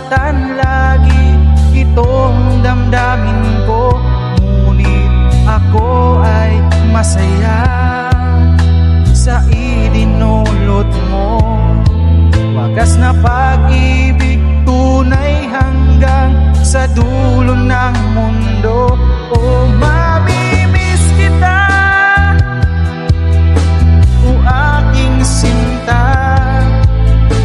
nasasaktan lagi itong damdamin ko, ngunit ako ay masaya sa idinulot mo. Wagas na pag-ibig, tunay hanggang sa dulo ng mundo. Oh, mamimiss kita, o aking sinta.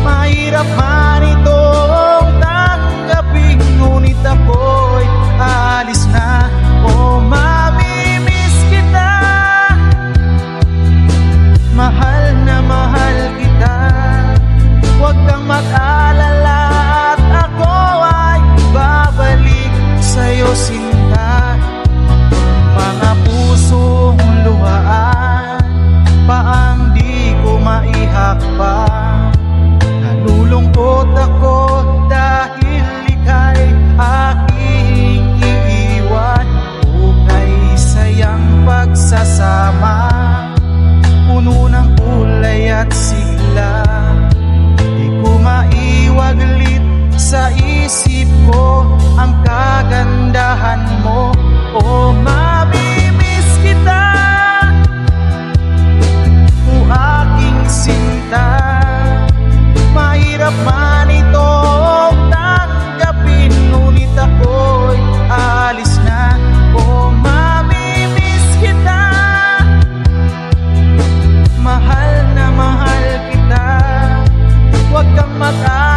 Mahirap man itong tanggapin, ngunit ako'y alis na. Oh, mamimiss kita, mahal na mahal kita. Huwag kang mag-alala at ako ay babalik sa'yo, sinta. Mga pusong luhaan pa ang di ko maihakpan. Nalulungkot ako dahil ika'y aking iiwan. Ukay sayang pagsasama, puno ng kulay at sigla. Di ko maiwaglit sa isip ko ang kagandahan mo. Oh, mamimiss kita, o aking sinta. Mahirap man itong tanggapin, ngunit ako'y alis na. Oh, mamimiss kita, mahal na mahal kita. Huwag kang mag-alala